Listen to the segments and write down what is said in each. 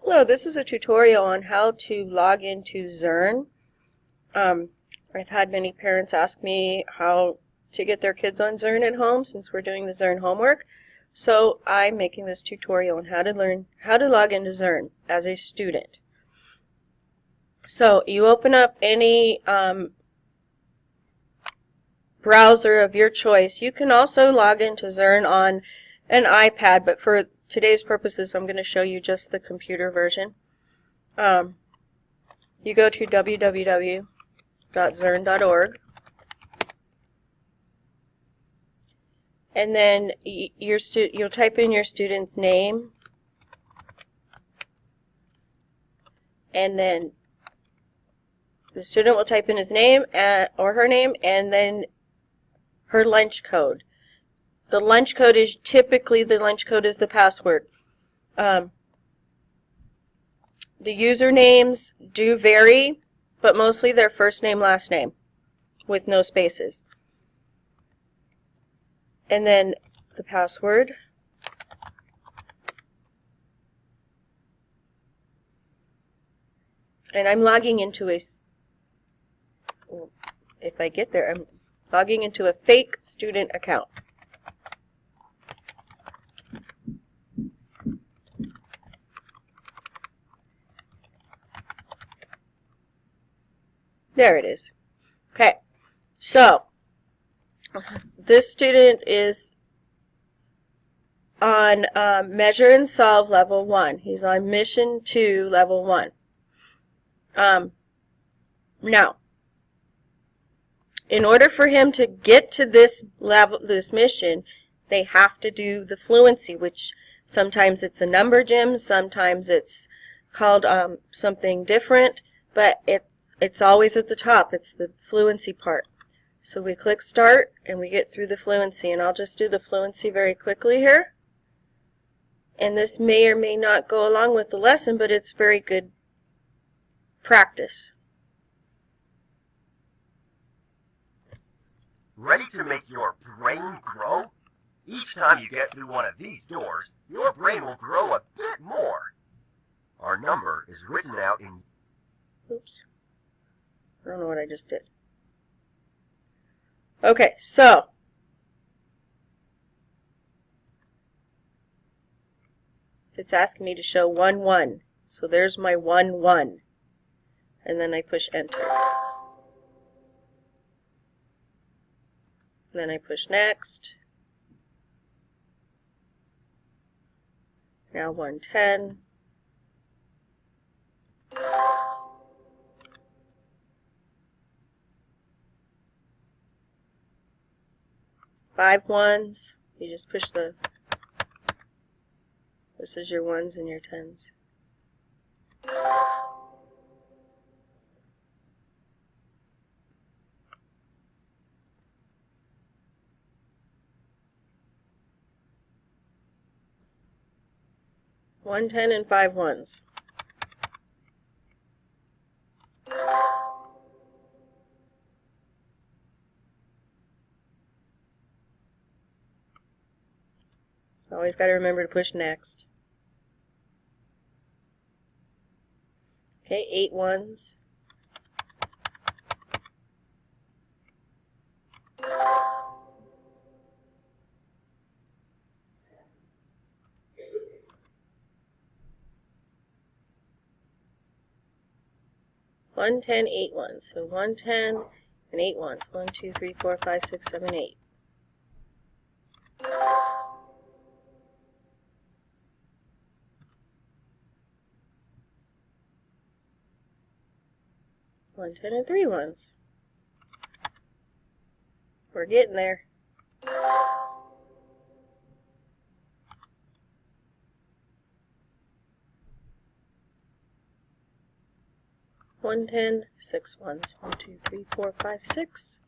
Hello, this is a tutorial on how to log into Zearn. I've had many parents ask me how to get their kids on Zearn at home since we're doing the Zearn homework. So I'm making this tutorial on how to learn how to log into Zearn as a student. So you open up any browser of your choice. You can also log into Zearn on an iPad, but for today's purposes I'm going to show you just the computer version. You go to www.zearn.org, and then you'll type in your student's name, and then the student will type in his name or her name, and then her lunch code. The lunch code is typically the password. The usernames do vary, but mostly their first name, last name, with no spaces. And then the password. And I'm logging into if I get there, I'm logging into a fake student account. There it is. Okay, so this student is on Measure and Solve Level 1. He's on Mission 2 Level 1. Now, in order for him to get to this level, this mission, they have to do the fluency, which sometimes it's a number gym, sometimes it's called something different, but it's always at the top. It's the fluency part. So we click Start, and we get through the fluency, and I'll just do the fluency very quickly here. And this may or may not go along with the lesson, but it's very good practice. Ready to make your brain grow? Each time you get through one of these doors, your brain will grow a bit more. Our number is written out in... Oops. I don't know what I just did. Okay, so it's asking me to show 1, 1. So there's my 1, 1. And then I push Enter. Then I push Next. Now 110. Five ones. You just push the. This is your ones and your tens. One, 10, and 5 ones. Always got to remember to push Next. Okay, 8 ones. One, 10, 8 ones. So 1, 10, and 8 ones. 1, 2, 3, 4, 5, 6, 7, 8. One, 10, and 3 ones. We're getting there. One, 10, 6 ones. 1, 2, 3, 4, 5, 6.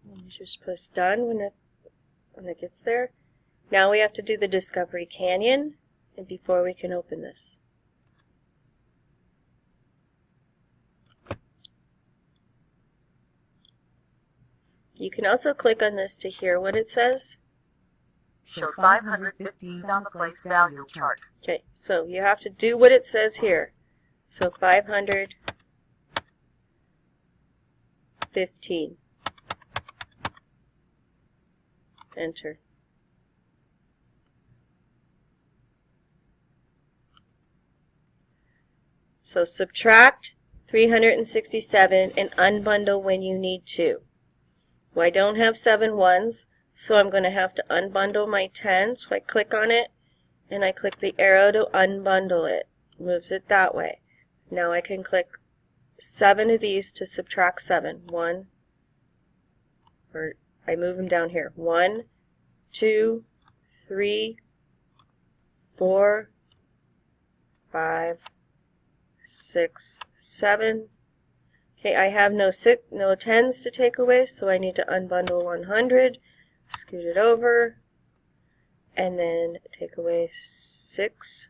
And you just press Done when it gets there. Now we have to do the Discovery Canyon, and before we can open this. You can also click on this to hear what it says. Show 515 on the place value chart. Okay, so you have to do what it says here. So 515. Enter. So subtract 367 and unbundle when you need to. Well, I don't have 7 ones, so I'm going to have to unbundle my 10. So I click on it, and I click the arrow to unbundle it. Moves it that way. Now I can click 7 of these to subtract 7. 1, or I move them down here. 1, 2, 3, 4, 5, 6, 7. Okay, I have no 10s to take away, so I need to unbundle 100, scoot it over, and then take away 6.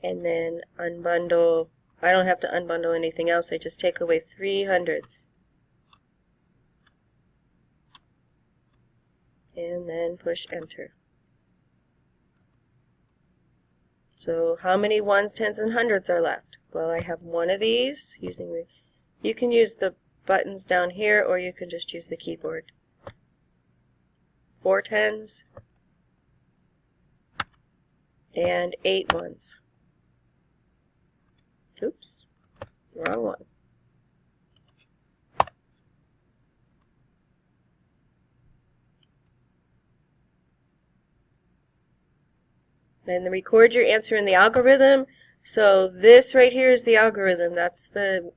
And then unbundle, I don't have to unbundle anything else, I just take away 3 hundreds. And then push enter. So how many 1s, 10s, and 100s are left? Well, I have 1 of these using the, you can use the buttons down here or you can just use the keyboard. 4 10s and 8 1s. Oops, wrong one. And then record your answer in the algorithm. So this right here is the algorithm. That's the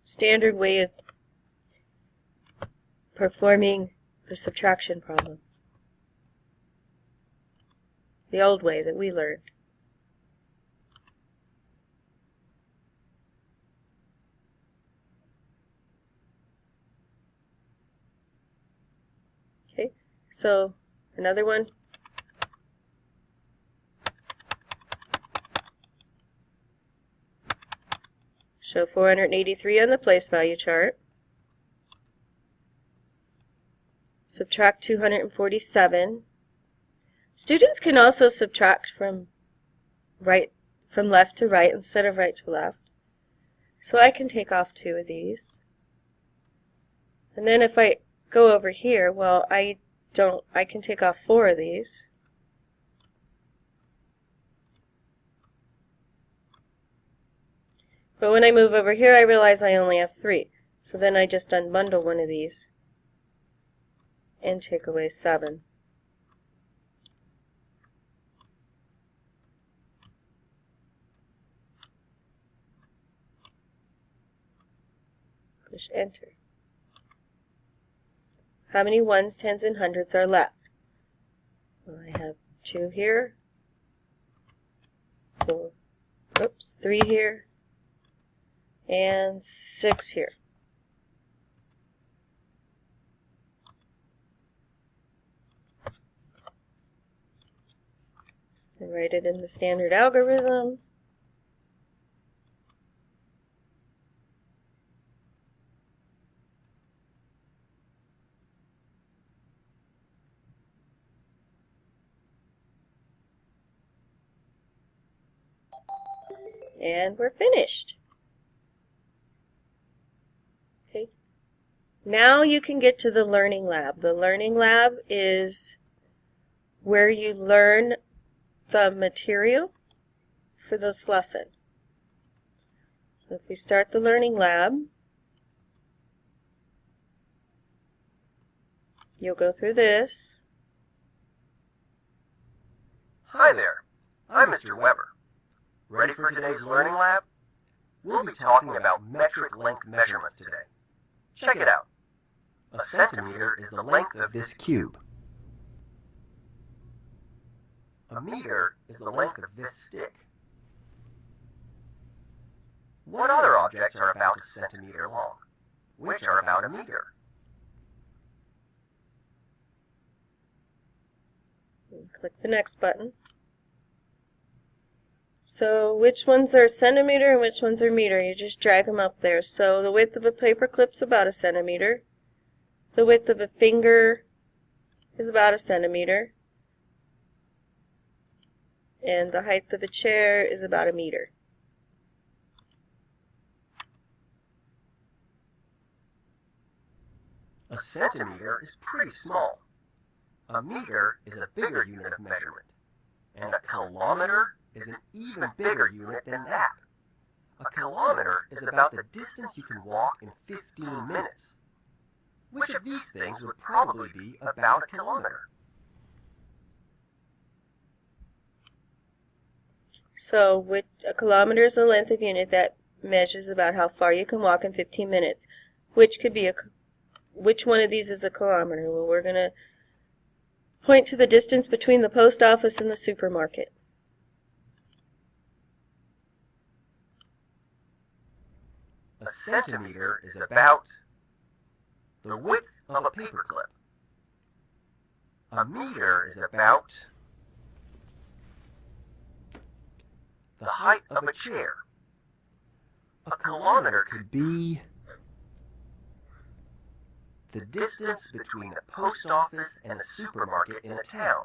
standard way of performing the subtraction problem. The old way that we learned. Okay, so another one. Show 483 on the place value chart. Subtract 247. Students can also subtract from left to right instead of right to left. So I can take off 2 of these. And then if I go over here, well, I can take off 4 of these. But when I move over here, I realize I only have 3. So then I just unbundle 1 of these and take away 7. Push enter. How many 1s, 10s, and 100s are left? Well, I have 2 here, 3 here, and 6 here. And write it in the standard algorithm. And we're finished. Okay. Now you can get to the learning lab. The learning lab is where you learn the material for this lesson. So if we start the learning lab, you'll go through this. Hi there, I'm Mr. Weber. Ready for today's learning lab? We'll be talking about metric length measurements today. Check it out. A centimeter is the length of this cube. A meter is the length of this stick. What other objects are about a centimeter long? Which are about a meter? And click the next button. So which ones are centimeter and which ones are meter? You just drag them up there. So the width of a paper clip's about a centimeter. The width of a finger is about a centimeter. And the height of a chair is about a meter. A centimeter is pretty small. A meter is a bigger unit of measurement. And a kilometer is an even bigger unit than that. A kilometer is about the distance you can walk in 15 minutes. Which of these things would probably be about a kilometer? So a kilometer is the length of unit that measures about how far you can walk in 15 minutes. Which one of these is a kilometer? Well, we're going to point to the distance between the post office and the supermarket. A centimeter is about the width of a paperclip. A meter is about the height of a chair. A kilometer could be the distance between the post office and the supermarket in a town.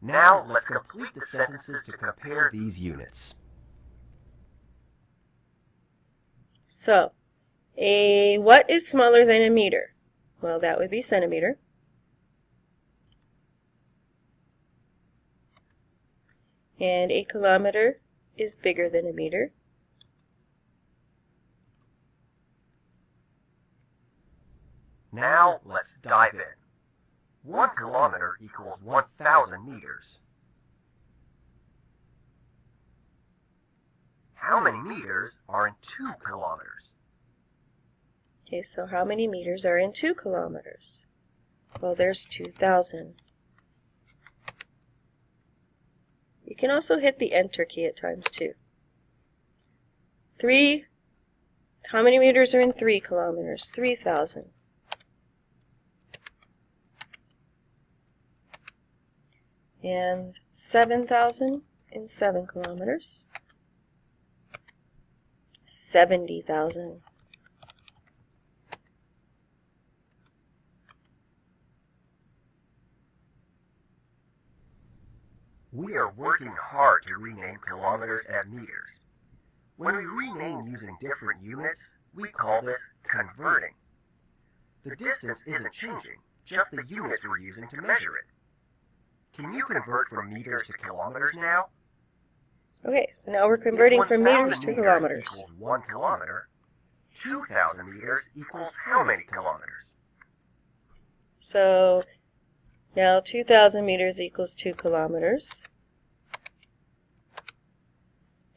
Now let's complete the sentences to compare these units. So, what is smaller than a meter? Well, that would be centimeter. And a kilometer is bigger than a meter. Now let's dive in. 1 kilometer equals 1,000 meters. How many meters are in 2 kilometers? Okay, so how many meters are in 2 kilometers? Well, there's 2,000. You can also hit the Enter key at times too. How many meters are in 3 kilometers? 3,000. And 7,000 in 7 kilometers. 70,000. We are working hard to rename kilometers as meters. When we rename using different units, we call this converting. The distance isn't changing, just the units we're using to measure it. Can you convert from meters to kilometers now? Okay, so now we're converting from meters to kilometers. Equals 1 kilometer. 2,000 meters equals how many kilometers? So now 2,000 meters equals 2 kilometers.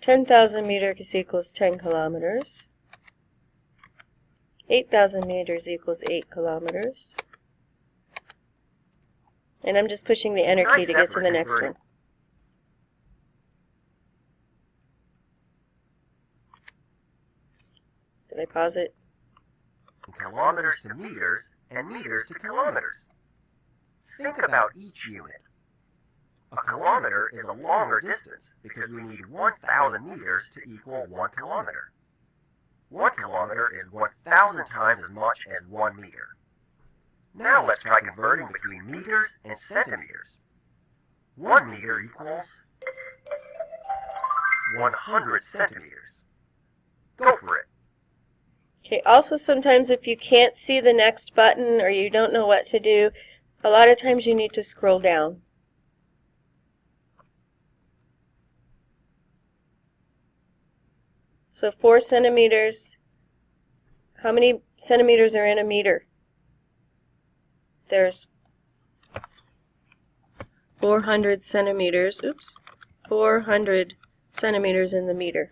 10,000 meters equals 10 kilometers. 8,000 meters equals 8 kilometers. And I'm just pushing the Enter key to get to the next one. Did I pause it? Kilometers to meters and meters to kilometers. Think about each unit. A kilometer is a longer distance because we need 1,000 meters to equal 1 kilometer. 1 kilometer is 1,000 times as much as 1 meter. Now let's try converting between meters and centimeters. 1 meter equals 100 centimeters. Go for it. Okay, also sometimes if you can't see the next button or you don't know what to do, a lot of times you need to scroll down. So 4 centimeters, how many centimeters are in a meter? There's 400 centimeters, 400 centimeters in the meter.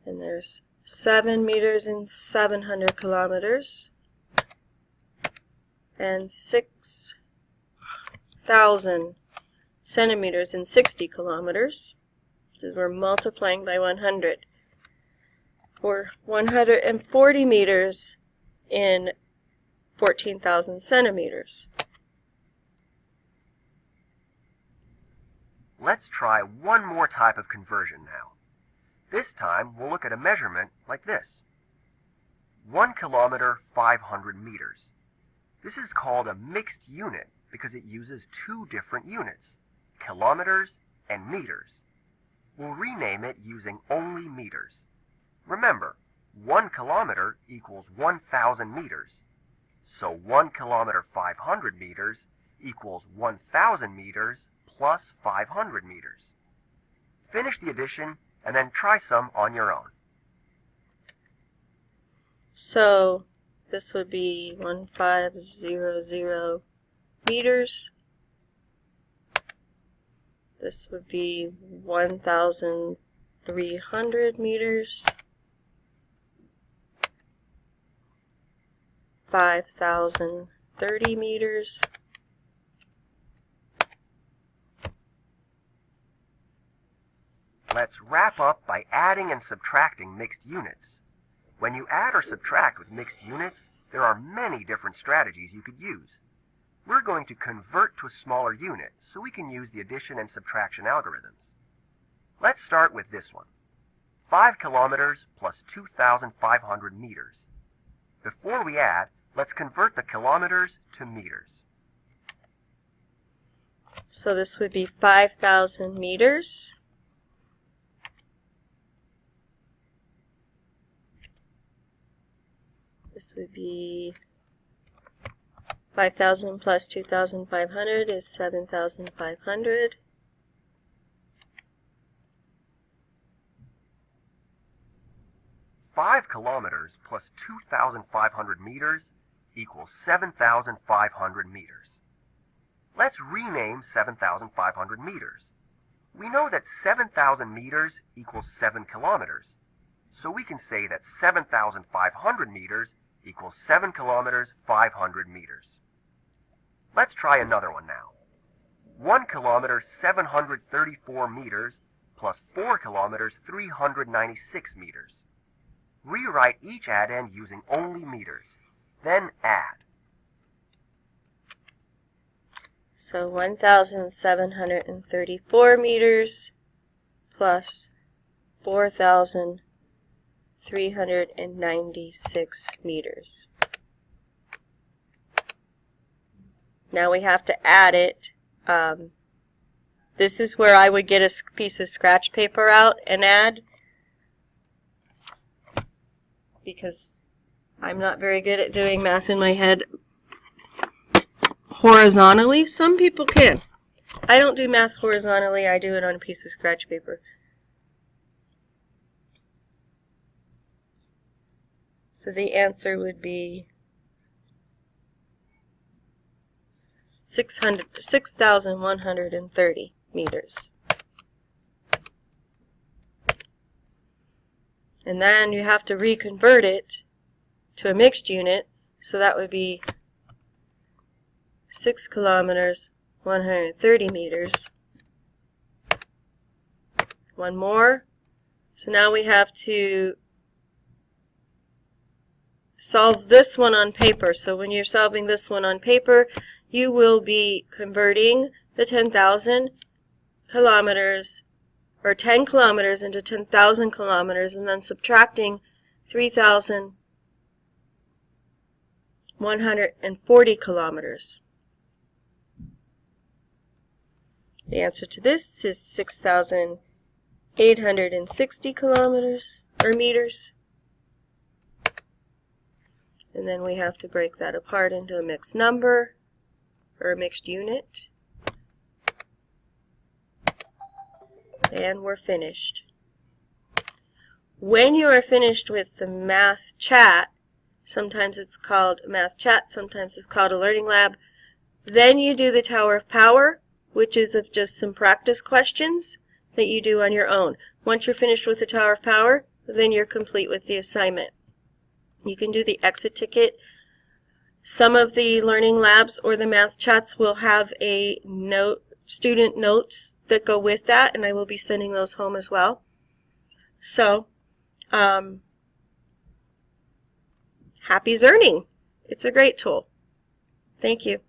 And there's 7 meters in 700 kilometers. And 6,000 centimeters in 60 kilometers. Because we're multiplying by 100. Or 140 meters in 14,000 centimeters. Let's try one more type of conversion now. This time we'll look at a measurement like this. 1 kilometer, 500 meters. This is called a mixed unit because it uses two different units, kilometers and meters. We'll rename it using only meters. Remember, 1 kilometer equals 1,000 meters. So 1 kilometer 500 meters equals 1,000 meters plus 500 meters. Finish the addition and then try some on your own. So this would be 1,500 meters. This would be 1,300 meters. 5,030 meters. Let's wrap up by adding and subtracting mixed units. When you add or subtract with mixed units, there are many different strategies you could use. We're going to convert to a smaller unit so we can use the addition and subtraction algorithms. Let's start with this one. 5 kilometers plus 2,500 meters. Before we add, let's convert the kilometers to meters. So this would be 5,000 meters. This would be 5,000 plus 2,500 is 7,500. Five kilometers plus 2,500 meters equals 7,500 meters. Let's rename 7,500 meters. We know that 7,000 meters equals 7 kilometers, so we can say that 7,500 meters equals 7 kilometers 500 meters. Let's try another one now. 1 kilometer 734 meters plus 4 kilometers 396 meters. Rewrite each addend using only meters, then add. So 1,734 meters plus 4,396 meters. Now we have to add it. This is where I would get a piece of scratch paper out and add, because I'm not very good at doing math in my head horizontally. Some people can. I don't do math horizontally, I do it on a piece of scratch paper. So the answer would be 6,130 meters. And then you have to reconvert it to a mixed unit, so that would be 6 kilometers, 130 meters. One more. So now we have to solve this one on paper. So when you're solving this one on paper, you will be converting the 10,000 kilometers, or 10 kilometers into 10,000 kilometers, and then subtracting 3,140 kilometers. The answer to this is 6,860 kilometers, or meters. And then we have to break that apart into a mixed number, or a mixed unit. And we're finished. When you are finished with the math chat, sometimes it's called math chat, sometimes it's called a learning lab, then you do the Tower of Power, which is of just some practice questions that you do on your own. Once you're finished with the Tower of Power, then you're complete with the assignment. You can do the exit ticket. Some of the learning labs or the math chats will have a student notes that go with that, and I will be sending those home as well. So, happy Zearning. It's a great tool. Thank you.